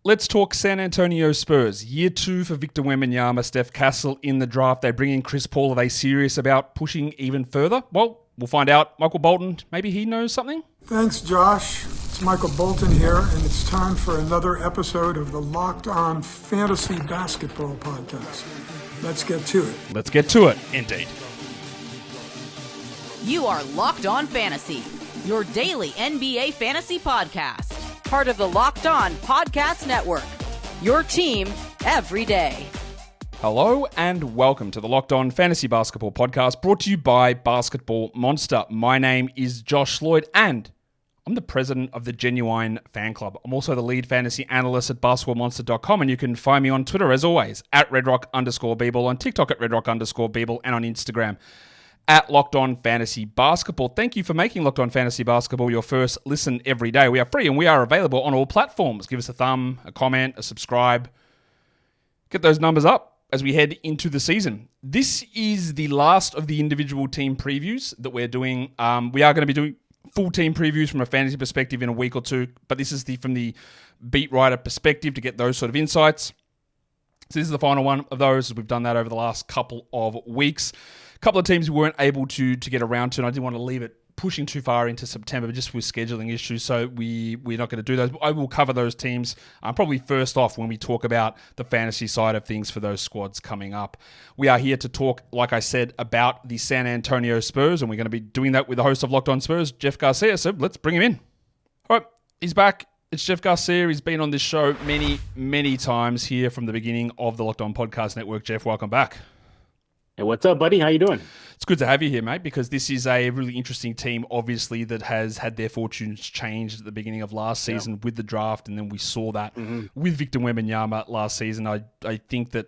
Let's talk San Antonio Spurs. Year 2 for Victor Wembanyama, Steph Castle in the draft. They bring in Chris Paul. Are they serious about pushing even further? Well, we'll find out. Michael Bolton, maybe he knows something? Thanks, Josh. It's Michael Bolton here, and it's time for another episode of the Locked On Fantasy Basketball Podcast. Let's get to it. Let's get to it, indeed. You are Locked On Fantasy, your daily NBA fantasy podcast. Part of the Locked On Podcast Network, your team every day. Hello and welcome to the Locked On Fantasy Basketball Podcast, brought to you by Basketball Monster. My name is Josh Lloyd and I'm the president of the Genuine Fan Club. I'm also the lead fantasy analyst at basketballmonster.com, and you can find me on Twitter as always at redrock_bball, on TikTok at redrock_bball, and on Instagram at Locked On Fantasy Basketball. Thank you for making Locked On Fantasy Basketball your first listen every day. We are free and we are available on all platforms. Give us a thumb, a comment, a subscribe. Get those numbers up as we head into the season. This is the last of the individual team previews that we're doing. We are going to be doing full team previews from a fantasy perspective in a week or two, but this is from the beat writer perspective to get those sort of insights. So this is the final one of those. We've done that over the last couple of weeks. A couple of teams we weren't able to get around to, and I didn't want to leave it pushing too far into September just with scheduling issues, so we're not going to do those. I will cover those teams probably first off when we talk about the fantasy side of things for those squads coming up. We are here to talk, like I said, about the San Antonio Spurs, and we're going to be doing that with the host of Locked On Spurs, Jeff Garcia, so let's bring him in. All right, he's back. It's Jeff Garcia. He's been on this show many, many times here from the beginning of the Locked On Podcast Network. Jeff, welcome back. Hey, what's up, buddy? How you doing? It's good to have you here, mate, because this is a really interesting team, obviously, that has had their fortunes changed at the beginning of last season with the draft, and then we saw that with Victor Wembanyama last season. I think that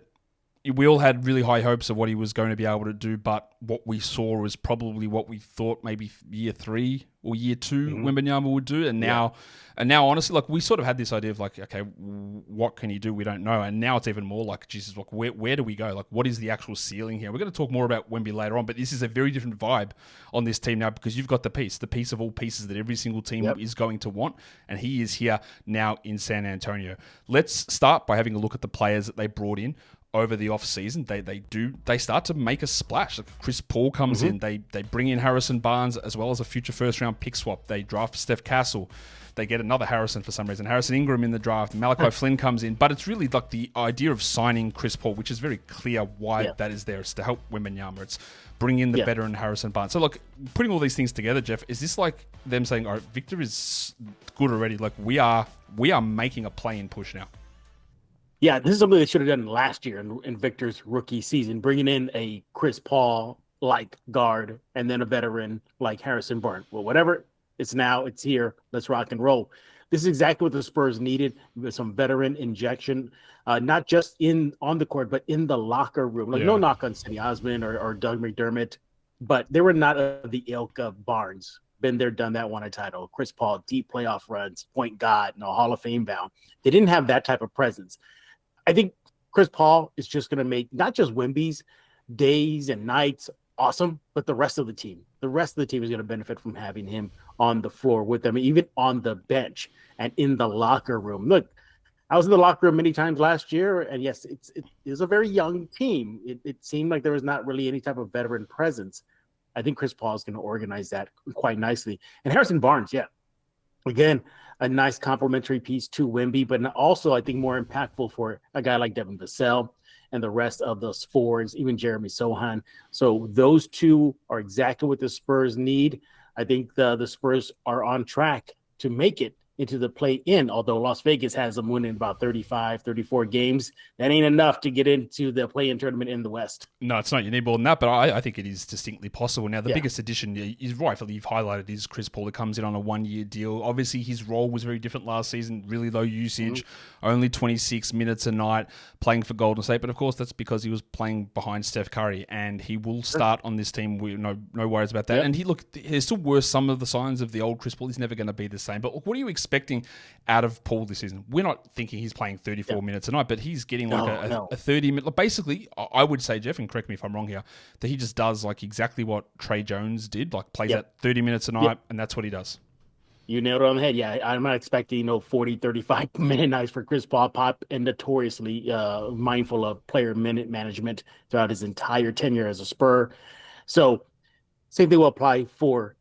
we all had really high hopes of what he was going to be able to do, but what we saw was probably what we thought maybe year 3 or year 2 Wembanyama would do, and now honestly, like, we sort of had this idea of like, okay, what can he do? We don't know, and now it's even more like, Jesus, like, where do we go? Like, what is the actual ceiling here? We're going to talk more about Wemby later on, but this is a very different vibe on this team now because you've got the piece of all pieces that every single team is going to want, and he is here now in San Antonio. Let's start by having a look at the players that they brought in over the offseason. They start to make a splash. Like, Chris Paul comes in. They bring in Harrison Barnes as well as a future first-round pick swap. They draft Steph Castle. They get another Harrison for some reason. Harrison Ingram in the draft. Malachi Flynn comes in. But it's really like the idea of signing Chris Paul, which is very clear why that is there. It's to help Wembanyama. It's bring in the veteran Harrison Barnes. So, look, putting all these things together, Jeff, is this like them saying, all right, Victor is good already. Like, we are making a play-in push now. Yeah, this is something they should have done last year in Victor's rookie season, bringing in a Chris Paul-like guard and then a veteran like Harrison Barnes. Well, whatever, it's here. Let's rock and roll. This is exactly what the Spurs needed, with some veteran injection, not just on the court, but in the locker room. Like, no knock on Cedi Osman or Doug McDermott, but they were not of the ilk of Barnes. Been there, done that, won a title. Chris Paul, deep playoff runs, point guard, Hall of Fame bound. They didn't have that type of presence. I think Chris Paul is just going to make not just Wemby's days and nights awesome, but the rest of the team. The rest of the team is going to benefit from having him on the floor with them, even on the bench and in the locker room. Look, I was in the locker room many times last year, and yes, it is a very young team. It seemed like there was not really any type of veteran presence. I think Chris Paul is going to organize that quite nicely. And Harrison Barnes, again, a nice complementary piece to Wemby, but also I think more impactful for a guy like Devin Vassell and the rest of those forwards, even Jeremy Sochan. So those two are exactly what the Spurs need. I think the Spurs are on track to make it into the play-in, although Las Vegas has them winning about 35, 34 games. That ain't enough to get into the play-in tournament in the West. No, it's not. You need more than that, but I think it is distinctly possible. Now, the biggest addition is rightfully you've highlighted is Chris Paul, that comes in on a 1-year deal. Obviously, his role was very different last season, really low usage, only 26 minutes a night playing for Golden State. But, of course, that's because he was playing behind Steph Curry, and he will start on this team. No worries about that. And there's still worse some of the signs of the old Chris Paul. He's never going to be the same. But look, what are you expecting out of Paul this season? We're not thinking he's playing 34 minutes a night, but he's getting a 30-minute. Basically, I would say, Jeff, and correct me if I'm wrong here, that he just does like exactly what Trey Jones did, like plays at 30 minutes a night, and that's what he does. You nailed it on the head. Yeah, I'm not expecting 40, 35-minute nights for Chris Paul. Pop and notoriously mindful of player minute management throughout his entire tenure as a Spur. So same thing will apply for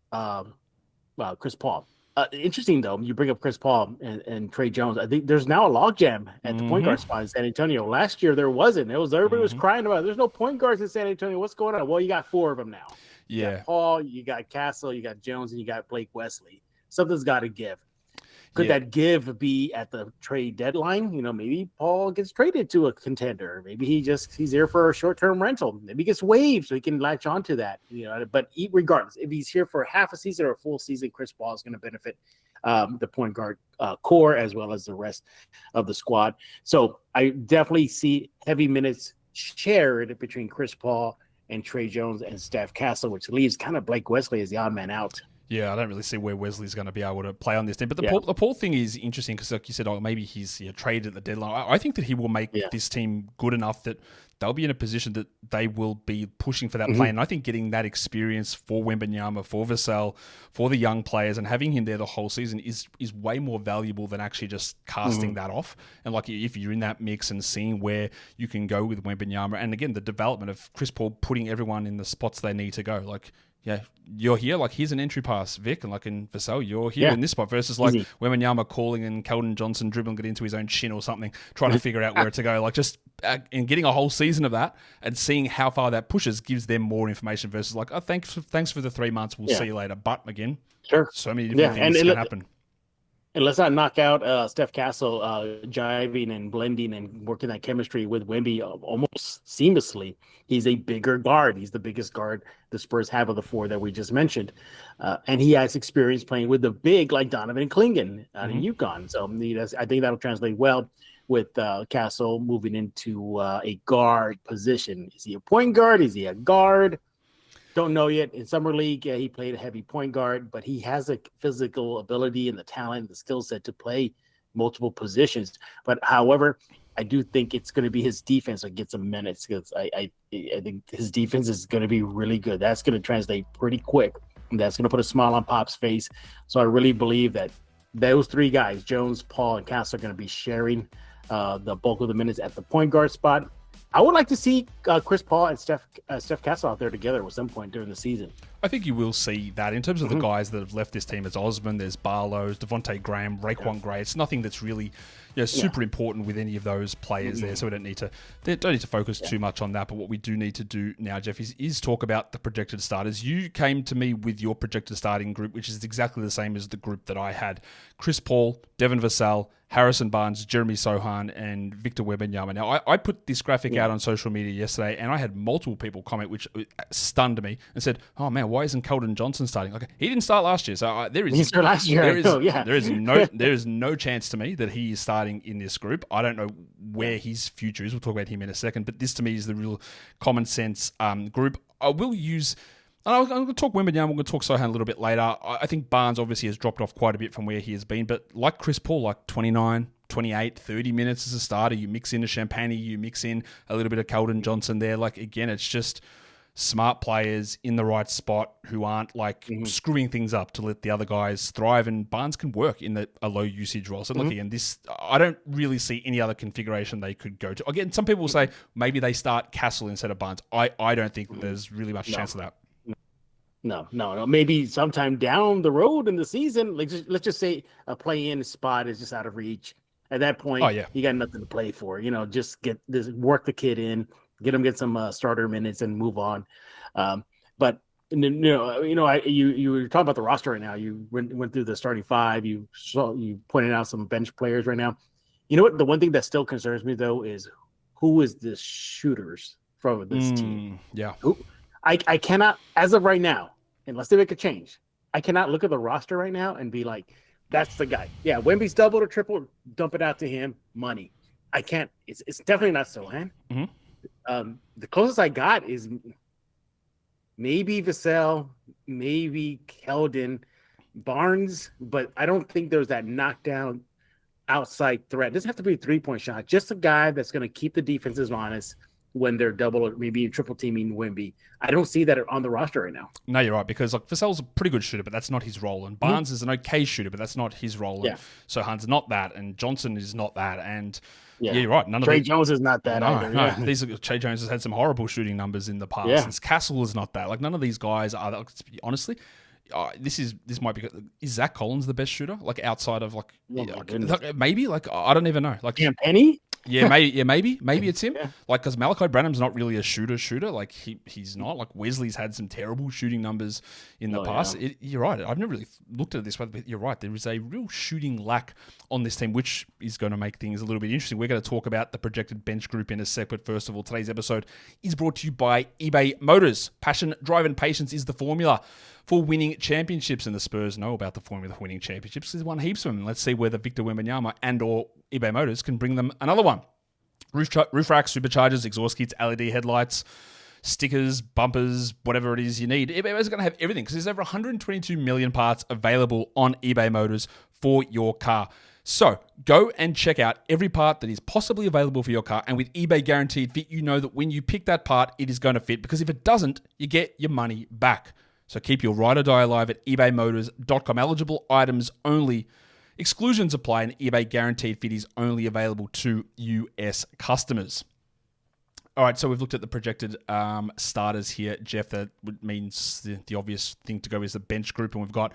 Chris Paul. Interesting, though, you bring up Chris Paul and Trey Jones. I think there's now a logjam at the point guard spot in San Antonio. Last year, there wasn't. Everybody was crying about it. There's no point guards in San Antonio. What's going on? Well, you got 4 of them now. Yeah. You got Paul, you got Castle, you got Jones, and you got Blake Wesley. Something's got to give. Could that give be at the trade deadline? Maybe Paul gets traded to a contender. Maybe he's there for a short-term rental. Maybe he gets waived so he can latch onto that. But regardless, if he's here for half a season or a full season, Chris Paul is going to benefit the point guard core as well as the rest of the squad. So I definitely see heavy minutes shared between Chris Paul and Trey Jones and Steph Castle, which leaves kind of Blake Wesley as the odd man out. Yeah, I don't really see where Wesley's going to be able to play on this team. But the Paul thing is interesting because, like you said, maybe he's traded at the deadline. I think that he will make this team good enough that they'll be in a position that they will be pushing for that play. And I think getting that experience for Wembanyama, for Vassell, for the young players, and having him there the whole season is way more valuable than actually just casting that off. And like if you're in that mix and seeing where you can go with Wembanyama, and again, the development of Chris Paul putting everyone in the spots they need to go, like, yeah, you're here. Like, here's an entry pass, Vic, and like in Vassell, you're here in this spot. Versus like Wembanyama calling and Keldon Johnson dribbling it into his own shin or something, trying to figure out where to go. Like, just and getting a whole season of that and seeing how far that pushes gives them more information. Versus like, oh, thanks for the 3 months. We'll see you later. But again, so many different things can happen. And let's not knock out Steph Castle jiving and blending and working that chemistry with Wemby almost seamlessly. He's a bigger guard. He's the biggest guard the Spurs have of the 4 that we just mentioned. And he has experience playing with the big like Donovan Clingan out in UConn. So I think that'll translate well with Castle moving into a guard position. Is he a point guard? Is he a guard? Don't know yet. In Summer League, he played a heavy point guard, but he has a physical ability and the talent, the skill set to play multiple positions. But however, I do think it's going to be his defense that gets him minutes because I think his defense is going to be really good. That's going to translate pretty quick. And that's going to put a smile on Pop's face. So I really believe that those 3 guys, Jones, Paul, and Castle, are going to be sharing the bulk of the minutes at the point guard spot. I would like to see Chris Paul and Steph Castle out there together at some point during the season. I think you will see that in terms of the guys that have left this team. As Osman, there's Barlow, Devontae Graham, Raekwon Gray. It's nothing that's really super important with any of those players there, so we don't need to focus too much on that. But what we do need to do now, Jeff, is talk about the projected starters. You came to me with your projected starting group, which is exactly the same as the group that I had. Chris Paul, Devin Vassell, Harrison Barnes, Jeremy Sochan, and Victor Wembanyama. Now, I put this graphic out on social media yesterday, and I had multiple people comment, which stunned me, and said, "Oh man, why isn't Keldon Johnson starting?" Okay, he didn't start last year, so there is no chance to me that he is starting in this group. I don't know where his future is. We'll talk about him in a second, but this to me is the real common sense group. I will use. I'm going to talk Wembanyama, we're going to talk Sochan a little bit later. I think Barnes obviously has dropped off quite a bit from where he has been, but like Chris Paul, like 29, 28, 30 minutes as a starter, you mix in a Champagne, you mix in a little bit of Keldon Johnson there. Like, again, it's just smart players in the right spot who aren't like screwing things up to let the other guys thrive, and Barnes can work in a low usage role. So look, again, I don't really see any other configuration they could go to. Again, some people will say maybe they start Castle instead of Barnes. I don't think there's really much chance of that. No. Maybe sometime down the road in the season, like let's just say a play-in spot is just out of reach. At that point, you got nothing to play for. Just work the kid in, get some starter minutes, and move on. But you were talking about the roster right now. You went through the starting 5. You pointed out some bench players right now. You know what? The one thing that still concerns me though is who is the shooters from this team. Yeah. I cannot, as of right now, unless they make a change, I cannot look at the roster right now and be like, that's the guy. Yeah, Wemby's double or triple, dump it out to him, money. I can't. It's definitely not Sochan. The closest I got is maybe Vassell, maybe Keldon, Barnes, but I don't think there's that knockdown outside threat. It doesn't have to be a 3-point shot. Just a guy that's going to keep the defenses honest, when they're double or maybe triple teaming Wemby. I don't see that on the roster right now. No, you're right, because like Vassell's a pretty good shooter, but that's not his role. And Barnes is an okay shooter, but that's not his role. Yeah. And Sochan's not that, and Johnson is not that. And Yeah, you're right. None of Trey Jones is not that either. No, Yeah. Trey Jones has had some horrible shooting numbers in the past. Yeah. And Castle is not that. Like none of these guys are. Like, honestly, this might be. Is Zach Collins the best shooter? Like outside of like, maybe like I don't even know. Like Penny. Yeah, maybe it's him. Yeah. Like, because Malachi Branham's not really a shooter. Like he's not. Like Wesley's had some terrible shooting numbers in the past. Yeah. You're right. I've never really looked at it this way, but you're right. There is a real shooting lack on this team, which is going to make things a little bit interesting. We're going to talk about the projected bench group in a sec, but first of all, today's episode is brought to you by eBay Motors. Passion, drive, and patience is the formula for winning championships, and the Spurs know about the formula for winning championships. There's won heaps of them. Let's see whether Victor Wembanyama and or eBay Motors can bring them another one. Roof racks, superchargers, exhaust kits, LED headlights, stickers, bumpers, whatever it is you need. eBay Motors is going to have everything because there's over 122 million parts available on eBay Motors for your car. So go and check out every part that is possibly available for your car. And with eBay Guaranteed Fit, you know that when you pick that part, it is going to fit, because if it doesn't, you get your money back. So keep your ride or die alive at ebaymotors.com. Eligible items only. Exclusions apply, and eBay Guaranteed Fit is only available to US customers. All right, so we've looked at the projected starters here, Jeff. That means the obvious thing to go is the bench group, and we've got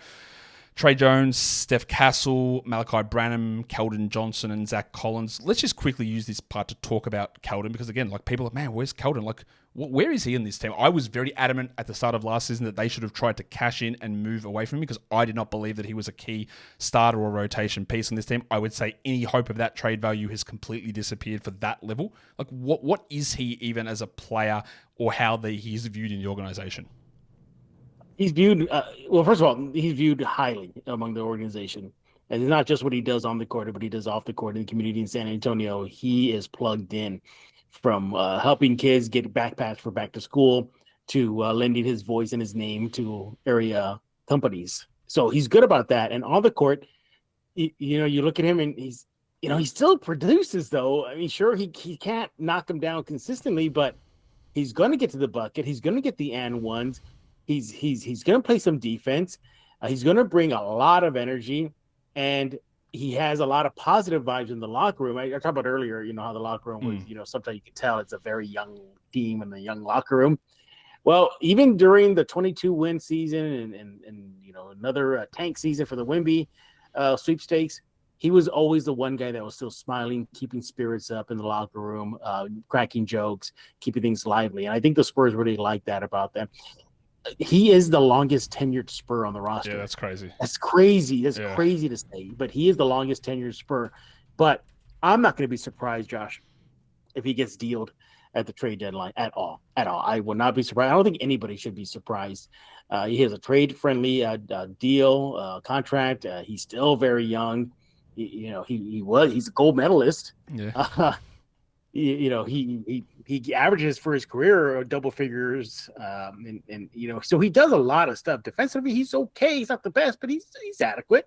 Trey Jones, Steph Castle, Malachi Branham, Keldon Johnson, and Zach Collins. Let's just quickly use this part to talk about Keldon, because again, like people are, man, where's Keldon? Like, where is he in this team? I was very adamant at the start of last season that they should have tried to cash in and move away from him, because I did not believe that he was a key starter or rotation piece in this team. I would say any hope of that trade value has completely disappeared for that level. Like, what is he even as a player, or how he's viewed in the organization? He's viewed, well, first of all, he's viewed highly among the organization. And it's not just what he does on the court, but he does off the court in the community in San Antonio. He is plugged in, from helping kids get backpacks for back to school to lending his voice and his name to area companies. So he's good about that. And on the court, you look at him and he still produces, though. I mean, sure, he can't knock him down consistently, but he's going to get to the bucket. He's going to get the and ones. He's going to play some defense. He's going to bring a lot of energy, and he has a lot of positive vibes in the locker room. I talked about earlier, how the locker room was, sometimes you can tell it's a very young team in the young locker room. Well, even during the 22-win season and another tank season for the Wemby sweepstakes, he was always the one guy that was still smiling, keeping spirits up in the locker room, cracking jokes, keeping things lively. And I think the Spurs really like that about them. He is the longest tenured Spur on the roster. Yeah, that's crazy. That's crazy. That's crazy to say, but he is the longest tenured Spur. But I'm not going to be surprised, Josh, if he gets dealed at the trade deadline at all. I will not be surprised. I don't think anybody should be surprised. He has a trade-friendly deal, contract. He's still very young. He's a gold medalist. Yeah. He averages for his career double figures, so he does a lot of stuff defensively. He's okay. He's not the best, but he's adequate.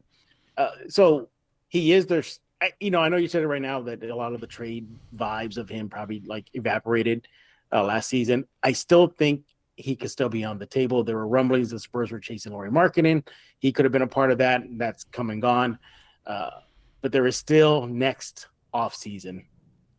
So he is there. I know you said it right now that a lot of the trade vibes of him probably like evaporated last season. I still think he could still be on the table. There were rumblings the Spurs were chasing Lauri Markkanen. He could have been a part of that. That's come and gone. But there is still next offseason.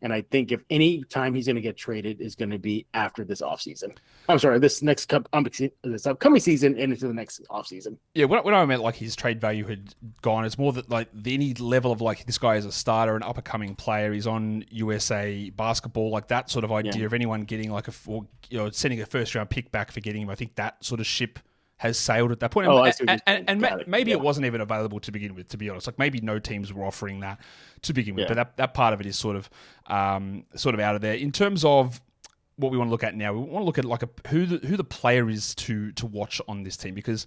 And I think if any time he's going to get traded is going to be after this offseason. I'm sorry, this upcoming season and into the next offseason. Yeah, when I meant like his trade value had gone, it's more that like any level of like this guy is a starter, an up-and-coming player, he's on USA basketball, like that sort of idea of anyone getting like sending a first-round pick back for getting him. I think that sort of ship has sailed at that point. Maybe it wasn't even available to begin with, to be honest. Like maybe no teams were offering that to begin with, but that part of it is sort of out of there. In terms of what we want to look at now, we want to look at like who the player is to watch on this team, because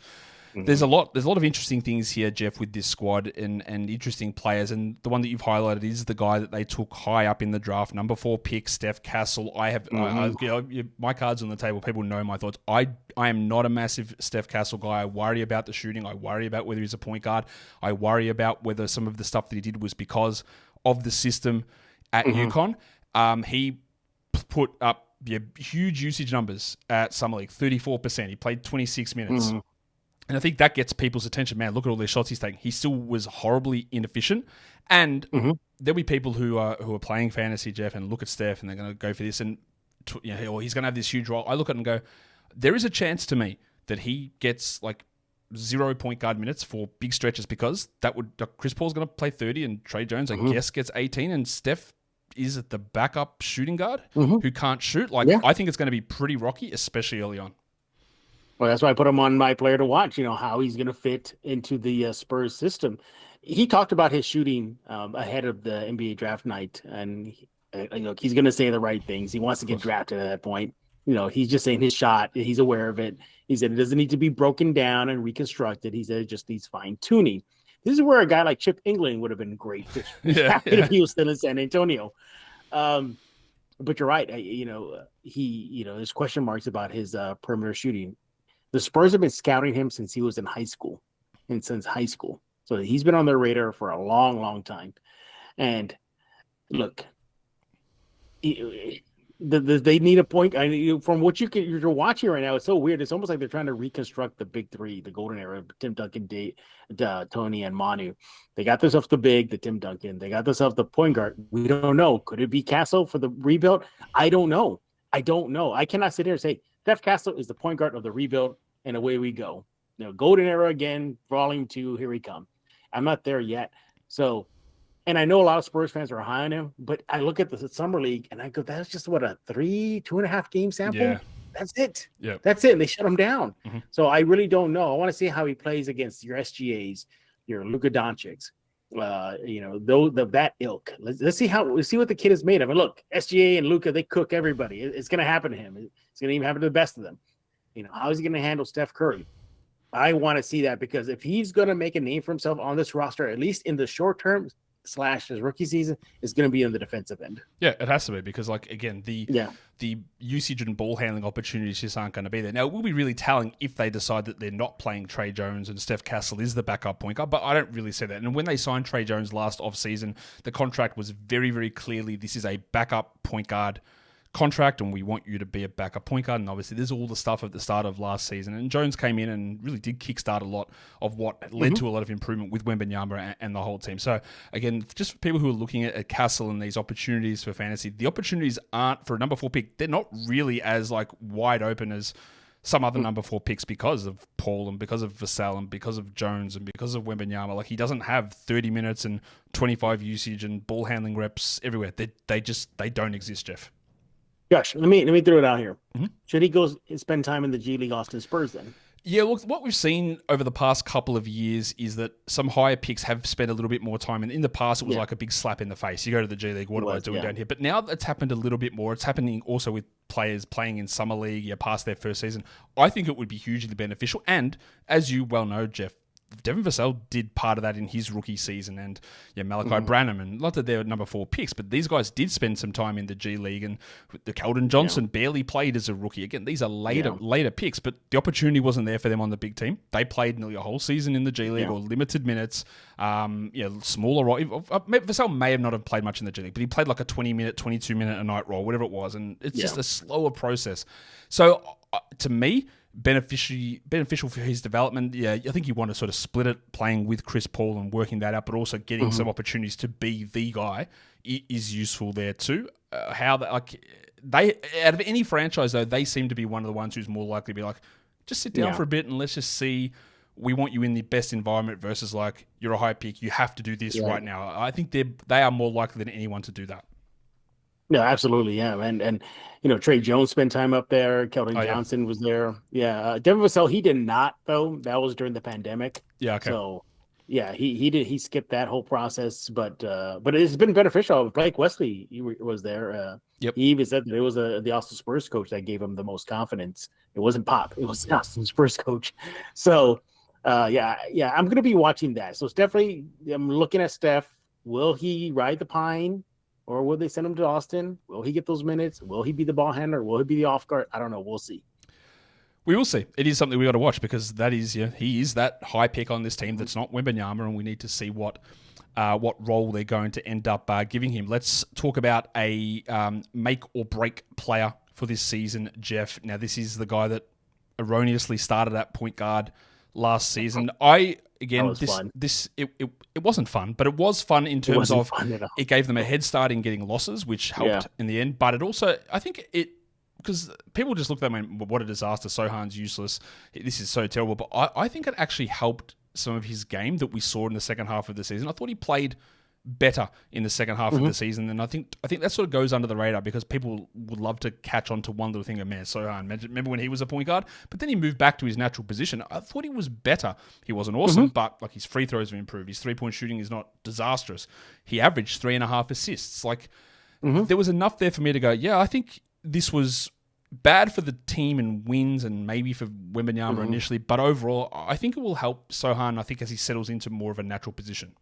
there's a lot of interesting things here, Jeff, with this squad and interesting players. And the one that you've highlighted is the guy that they took high up in the draft, number 4 pick, Steph Castle. I have my cards on the table. People know my thoughts. I am not a massive Steph Castle guy. I worry about the shooting. I worry about whether he's a point guard. I worry about whether some of the stuff that he did was because of the system at UConn. He put up huge usage numbers at Summer League, 34%. He played 26 minutes. And I think that gets people's attention. Man, look at all these shots he's taking. He still was horribly inefficient. And there'll be people who are playing fantasy, Jeff, and look at Steph, and they're going to go for this, and he's going to have this huge role. I look at it and go, there is a chance to me that he gets like 0 point guard minutes for big stretches, because Chris Paul's going to play 30 and Trey Jones, I guess, gets 18, and Steph is at the backup shooting guard who can't shoot. I think it's going to be pretty rocky, especially early on. Well, that's why I put him on my player to watch, how he's going to fit into the Spurs system. He talked about his shooting ahead of the NBA draft night, and he's going to say the right things. He wants to get drafted at that point. He's just saying his shot. He's aware of it. He said it doesn't need to be broken down and reconstructed. He said it just needs fine tuning. This is where a guy like Chip England would have been great if he was still in San Antonio. But you're right. There's question marks about his perimeter shooting. The Spurs have been scouting him since he was in high school, So he's been on their radar for a long, long time. And look, they need a point. From what you're watching right now, it's so weird. It's almost like they're trying to reconstruct the big three, the golden era: Tim Duncan, Tony, and Manu. They got themselves the Tim Duncan. They got themselves the point guard. We don't know. Could it be Castle for the rebuild? I don't know. I cannot sit here and say Steph Castle is the point guard of the rebuild, and away we go. Golden era again, volume 2. Here we come. I'm not there yet. So. And I know a lot of Spurs fans are high on him, but I look at the Summer League and I go, that's just a 2.5 game sample. Yeah. That's it. Yeah. That's it. And they shut him down. So I really don't know. I want to see how he plays against your SGAs, your Luka Doncics, that ilk. Let's see what the kid is made of. And look, SGA and Luka, they cook everybody. It's going to happen to him. It's going to even happen to the best of them. How is he going to handle Steph Curry? I want to see that, because if he's going to make a name for himself on this roster, at least in the short term, / his rookie season, is going to be in the defensive end. Yeah, it has to be, because the usage and ball handling opportunities just aren't going to be there. Now, it will be really telling if they decide that they're not playing Trey Jones and Steph Castle is the backup point guard, but I don't really see that. And when they signed Trey Jones last offseason, the contract was very, very clearly, this is a backup point guard contract, and we want you to be a backup point guard. And obviously there's all the stuff at the start of last season, and Jones came in and really did kickstart a lot of what led to a lot of improvement with Wembanyama and the whole team. So again, just for people who are looking at Castle and these opportunities for fantasy, the opportunities aren't for a number 4 pick. They're not really as wide open as some other number 4 picks, because of Paul and because of Vassell and because of Jones and because of Wembanyama. He doesn't have 30 minutes and 25 usage and ball handling reps everywhere. They don't exist, Jeff. Gosh, let me throw it out here. Should he go spend time in the G League Austin Spurs then? Yeah, look, what we've seen over the past couple of years is that some higher picks have spent a little bit more time. And in the past, it was like a big slap in the face. You go to the G League, what am I doing down here? But now it's happened a little bit more. It's happening also with players playing in Summer League, past their first season. I think it would be hugely beneficial. And as you well know, Jeff, Devin Vassell did part of that in his rookie season, and Malachi Branham, and not that they're number 4 picks, but these guys did spend some time in the G League, and the Keldon Johnson barely played as a rookie. Again, these are later picks, but the opportunity wasn't there for them on the big team. They played nearly a whole season in the G League or limited minutes. Smaller role. Vassell may have not have played much in the G League, but he played like a 20-minute, 22-minute a night role, whatever it was, and it's just a slower process. So to me, beneficial for his development. Yeah, I think you want to sort of split it, playing with Chris Paul and working that out, but also getting some opportunities to be the guy is useful there too. Out of any franchise though, they seem to be one of the ones who's more likely to be just sit down for a bit and let's just see. We want you in the best environment versus you're a high pick, you have to do this right now. I think they are more likely than anyone to do that. No, absolutely, yeah, and Trey Jones spent time up there. Keldon Johnson was there. Yeah, Devin Vassell, he did not though. That was during the pandemic. Yeah, okay. So yeah, he skipped that whole process, but it's been beneficial. Blake Wesley was there. He even said that it was the Austin Spurs coach that gave him the most confidence. It wasn't Pop. It was the Austin Spurs coach. So I'm gonna be watching that. So it's definitely, I'm looking at Steph. Will he ride the pine? Or will they send him to Austin? Will he get those minutes? Will he be the ball handler? Will he be the off guard? I don't know. We'll see. We will see. It is something we got to watch, because that is he is that high pick on this team that's not Wembanyama, and we need to see what role they're going to end up giving him. Let's talk about a make or break player for this season, Jeff. Now, this is the guy that erroneously started at point guard last season. It wasn't fun, but it was fun in terms of it gave them a head start in getting losses, which helped in the end. But it also, I think because people just look at them and what a disaster, Sochan's useless, this is so terrible. But I think it actually helped some of his game that we saw in the second half of the season. I thought he played better in the second half of the season, and I think that sort of goes under the radar because people would love to catch on to one little thing of, man, Sochan, remember when he was a point guard? But then he moved back to his natural position. I thought he was better. He wasn't awesome, but like his free throws have improved. His three-point shooting is not disastrous. He averaged 3.5 assists. Like, there was enough there for me to go, yeah, I think this was bad for the team and wins and maybe for Wembanyama initially, but overall, I think it will help Sochan, I think, as he settles into more of a natural position.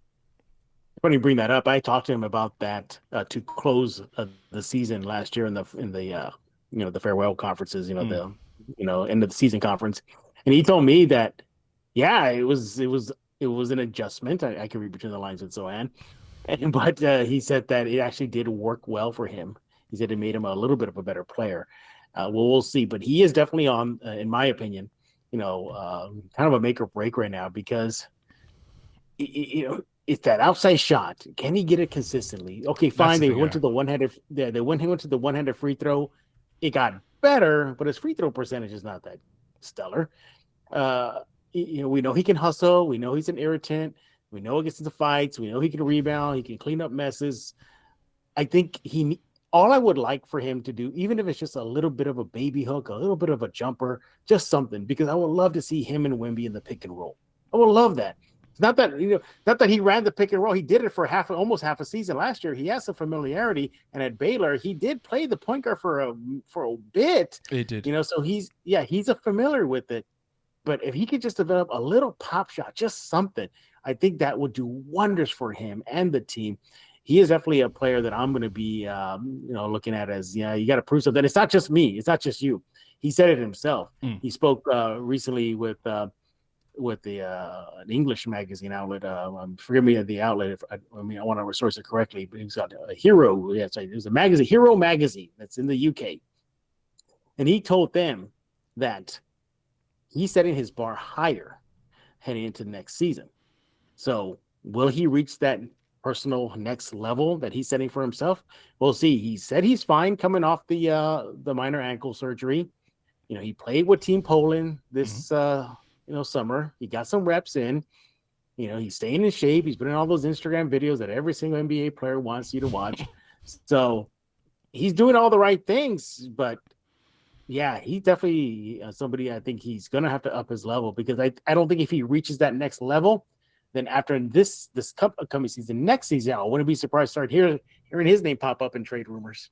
Funny you bring that up. I talked to him about that to close the season last year in the the farewell conferences, the end of the season conference, and he told me that it was an adjustment. I can read between the lines with Sochan, but he said that it actually did work well for him. He said it made him a little bit of a better player. We'll see, but he is definitely on, in my opinion, kind of a make or break right now because it's that outside shot. Can he get it consistently? Okay, fine. They went to the one-handed. They went to the one-handed free throw. It got better, but his free throw percentage is not that stellar. We know he can hustle. We know he's an irritant. We know he gets into fights. We know he can rebound. He can clean up messes. I think all I would like for him to do, even if it's just a little bit of a baby hook, a little bit of a jumper, just something, because I would love to see him and Wemby in the pick and roll. I would love that. Not that he ran the pick and roll. He did it for almost half a season last year. He has some familiarity, and at Baylor, he did play the point guard for a bit. He did, So he's familiar with it. But if he could just develop a little pop shot, just something, I think that would do wonders for him and the team. He is definitely a player that I'm going to be, looking at as, you got to prove something. It's not just me. It's not just you. He said it himself. He spoke recently with an English magazine outlet. Forgive me the outlet. If I want to resource it correctly. But he's got a Hero. Yeah, it was a magazine, Hero magazine, that's in the UK, and he told them that he's setting his bar higher heading into next season. So will he reach that personal next level that he's setting for himself? We'll see. He said he's fine coming off the minor ankle surgery. He played with Team Poland this summer. He got some reps in. He's staying in shape. He's putting all those Instagram videos that every single NBA player wants you to watch. So he's doing all the right things, but he's definitely somebody I think he's going to have to up his level, because I don't think if he reaches that next level, then after this upcoming season, next season, I wouldn't be surprised to start hearing his name pop up in trade rumors.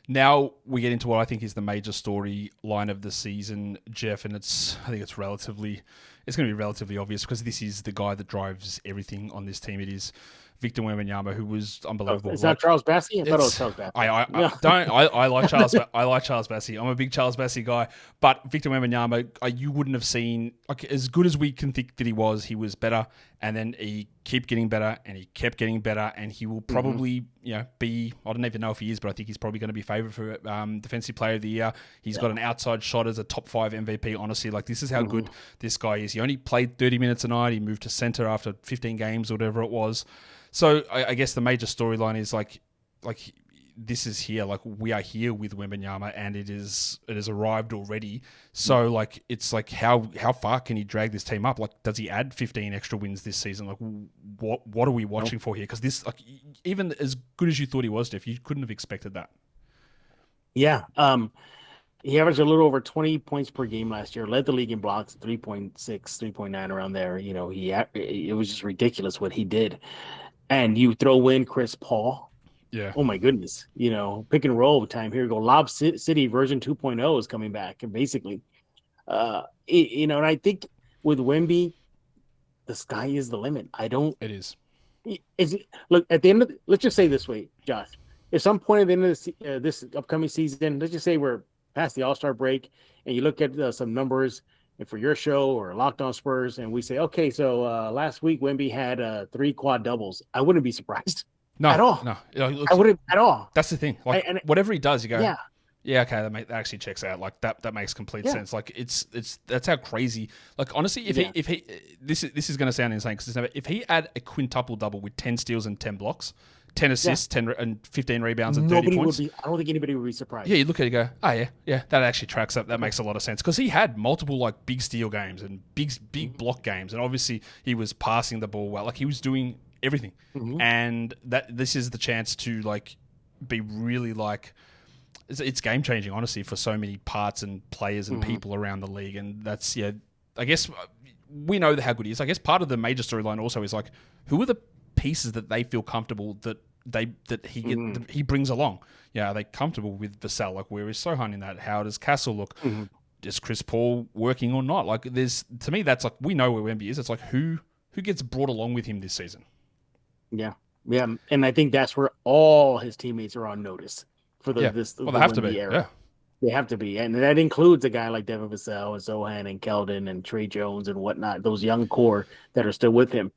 Now we get into what I think is the major storyline of the season, Jeff, and I think it's going to be relatively obvious because this is the guy that drives everything on this team. It is Victor Wembanyama, who was unbelievable. Is that Charles Bassey? I thought it was Charles Bassey. I like Charles. I like Charles Bassey. I'm a big Charles Bassey guy. But Victor Wembanyama, you wouldn't have seen, as good as we can think that he was better, and then he kept getting better, and he kept getting better, and he will probably be. I don't even know if he is, but I think he's probably going to be favored for Defensive Player of the Year. He's got an outside shot as a top 5 MVP. Honestly, this is how good this guy is. He only played 30 minutes a night. He moved to center after 15 games or whatever it was. So I guess the major storyline is like this is here. We are here with Wembanyama, and it has arrived already. So it's how far can he drag this team up? Does he add 15 extra wins this season? What are we watching for here? Because this, even as good as you thought he was, Jeff, you couldn't have expected that. Yeah. He averaged a little over 20 points per game last year, led the league in blocks, 3.6, 3.9 around there. It was just ridiculous what he did. And you throw in Chris Paul. Yeah. Oh my goodness. Pick and roll time. Here we go. Lob City version 2.0 is coming back. And basically, and I think with Wemby, the sky is the limit. It is. Look, at the end of let's just say this way, Josh. At some point at the end of this upcoming season, let's just say we're past the All-Star break, and you look at some numbers for your show or Locked On Spurs, and we say, okay, so last week Wemby had 3 quad doubles. I wouldn't be surprised. No, at all. No, I wouldn't at all. That's the thing. Whatever he does, you go, Yeah, okay, that actually checks out. Like that makes complete sense. Like that's how crazy. Like honestly, if he this is going to sound insane because if he had a quintuple double with 10 steals and 10 blocks, 10 assists, 10 and 15 rebounds and 30 points. I don't think anybody would be surprised. Yeah, you look at it and go, oh yeah, that actually tracks up. That makes a lot of sense because he had multiple like big steal games and big block games, and obviously he was passing the ball well. Like he was doing everything, and this is the chance to like be really like. It's game changing, honestly, for so many parts and players and people around the league, and that's I guess we know how good he is. I guess part of the major storyline also is like, who are the pieces that they feel comfortable that he brings along? Yeah, are they comfortable with Vassell? Like, where is Sochan in that? How does Castle look? Is Chris Paul working or not? Like, to me that's like we know where Wemby is. It's like who gets brought along with him this season. Yeah, and I think that's where all his teammates are on notice. For they have to be. Era. Yeah. They have to be. And that includes a guy like Devin Vassell and Sochan and Keldon and Trey Jones and whatnot, those young core that are still with him.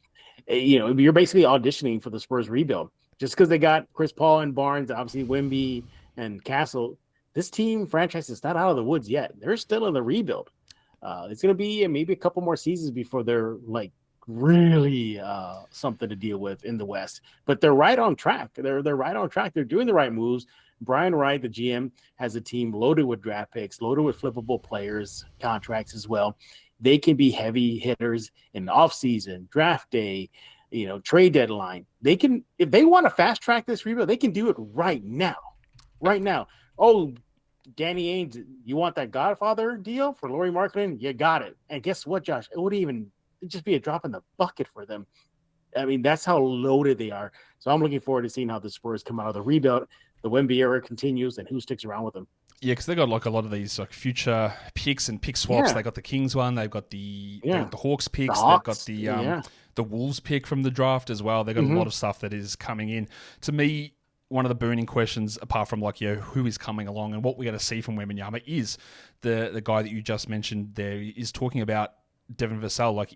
You're basically auditioning for the Spurs rebuild. Just because they got Chris Paul and Barnes, obviously Wemby and Castle, this team franchise is not out of the woods yet. They're still in the rebuild. It's going to be maybe a couple more seasons before they're like really something to deal with in the West. But they're right on track. They're right on track. They're doing the right moves. Brian Wright, the GM, has a team loaded with draft picks, loaded with flippable players, contracts as well. They can be heavy hitters in the offseason, draft day, trade deadline. They can, if they want to fast track this rebuild, they can do it right now. Right now. Oh, Danny Ainge, you want that Godfather deal for Lauri Markkanen? You got it. And guess what, Josh? It'd just be a drop in the bucket for them. I mean, that's how loaded they are. So I'm looking forward to seeing how the Spurs come out of the rebuild. The Wemby era continues, and who sticks around with them? Yeah, because they got like a lot of these like future picks and pick swaps. They got the Kings one, they've got the Hawks picks, they've got the Wolves pick from the draft as well. They got a lot of stuff that is coming in. To me, one of the burning questions, apart from like who is coming along and what we're going to see from Wembanyama, is the guy that you just mentioned there is talking about Devin Vassell. Like,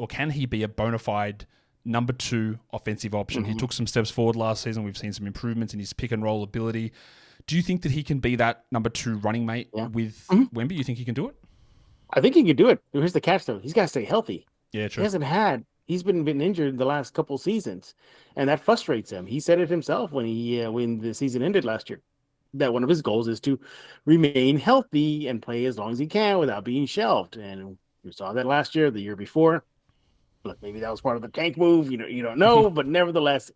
can he be a bona fide number 2 offensive option? He took some steps forward last season. We've seen some improvements in his pick and roll ability. Do you think that he can be that number 2 running mate with Wemby? You think he can do it? I think he can do it. Here's the catch, though. He's got to stay healthy. Yeah, true. He's been injured the last couple seasons, and that frustrates him. He said it himself when the season ended last year, that one of his goals is to remain healthy and play as long as he can without being shelved. And we saw that last year, the year before. Look, maybe that was part of the tank move. You don't know, but nevertheless,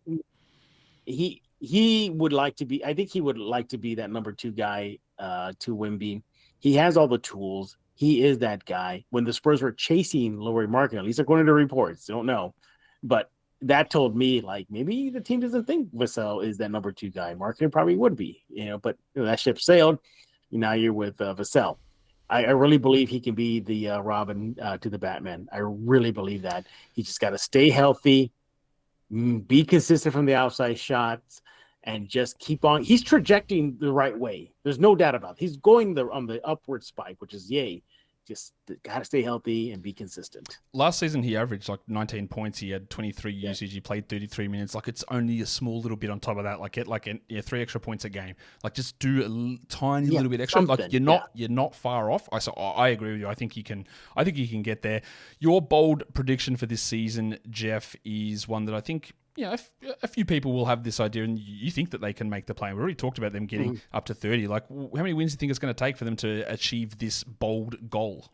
he would like to be. I think he would like to be that number 2 guy to Wemby. He has all the tools. He is that guy. When the Spurs were chasing Lauri Markkanen, at least according to reports, don't know, but that told me like maybe the team doesn't think Vassell is that number 2 guy. Markkanen probably would be, but that ship sailed. Now you're with Vassell. I really believe he can be the Robin to the Batman. I really believe that. He just got to stay healthy, be consistent from the outside shots, and just keep on. He's trajecting the right way. There's no doubt about it. He's going on the upward spike, which is yay. Just got to stay healthy and be consistent. Last season, he averaged like 19 points. He had 23 usage. He played 33 minutes. Like, it's only a small little bit on top of that. Like, get 3 extra points a game. Like, just do a tiny little bit extra. Like, you're not far off. I agree with you. I think he can get there. Your bold prediction for this season, Jeff, is one that I think a few people will have this idea, and you think that they can make the play. We already talked about them getting up to 30. Like, how many wins do you think it's going to take for them to achieve this bold goal?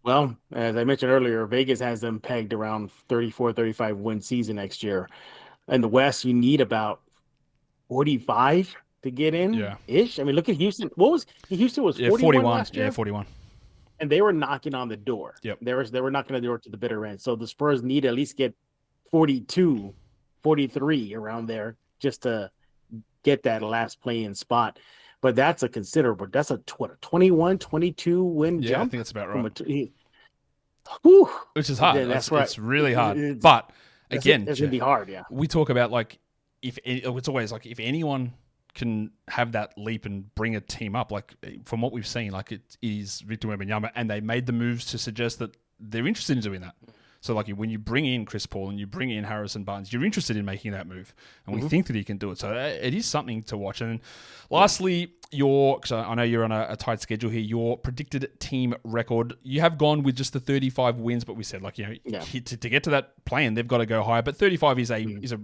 Well, as I mentioned earlier, Vegas has them pegged around 34, 35 win season next year. In the West, you need about 45 to get in ish. I mean, look at Houston. Houston was 41 last year? Yeah, 41. And they were knocking on the door. Yep. They were knocking on the door to the bitter end. So the Spurs need to at least get 42, 43 around there just to get that last play-in spot. But that's that's a 21, 22 win jump. Yeah, I think that's about right. Which is hard. It's really hard. But again, it's going to be hard, yeah. We talk about like, it's always like if anyone can have that leap and bring a team up, like from what we've seen, like it is Victor Wembanyama, and they made the moves to suggest that they're interested in doing that. So like when you bring in Chris Paul and you bring in Harrison Barnes, you're interested in making that move. And we think that he can do it. So it is something to watch. And lastly, because I know you're on a tight schedule here, your predicted team record, you have gone with just the 35 wins, but we said to get to that plan, they've got to go higher. But 35 is a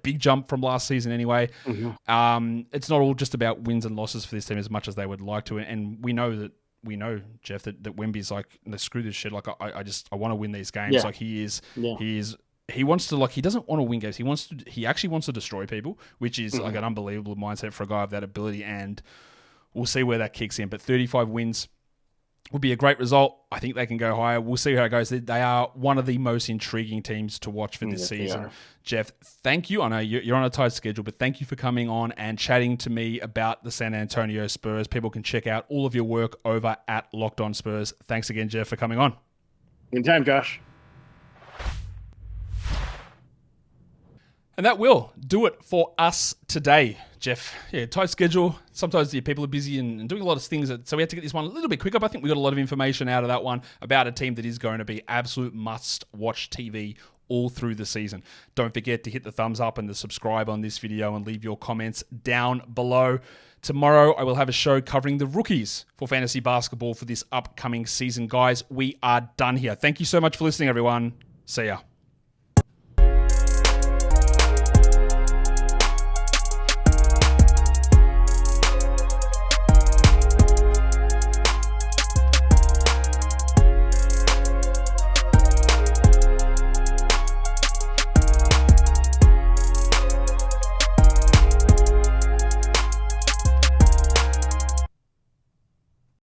big jump from last season anyway. It's not all just about wins and losses for this team as much as they would like to. And we know, Jeff, that Wemby's like, screw this shit. Like, I want to win these games. Yeah. Like he wants to, he doesn't want to win games. He actually wants to destroy people, which is like an unbelievable mindset for a guy of that ability. And we'll see where that kicks in. But 35 wins would be a great result. I think they can go higher. We'll see how it goes. They are one of the most intriguing teams to watch for this season. Jeff, thank you. I know you're on a tight schedule, but thank you for coming on and chatting to me about the San Antonio Spurs. People can check out all of your work over at Locked On Spurs. Thanks again, Jeff, for coming on. Anytime, Josh. And that will do it for us today, Jeff. Yeah, tight schedule. Sometimes people are busy and doing a lot of things, so we had to get this one a little bit quicker. But I think we got a lot of information out of that one about a team that is going to be absolute must-watch TV all through the season. Don't forget to hit the thumbs up and the subscribe on this video and leave your comments down below. Tomorrow, I will have a show covering the rookies for fantasy basketball for this upcoming season. Guys, we are done here. Thank you so much for listening, everyone. See ya.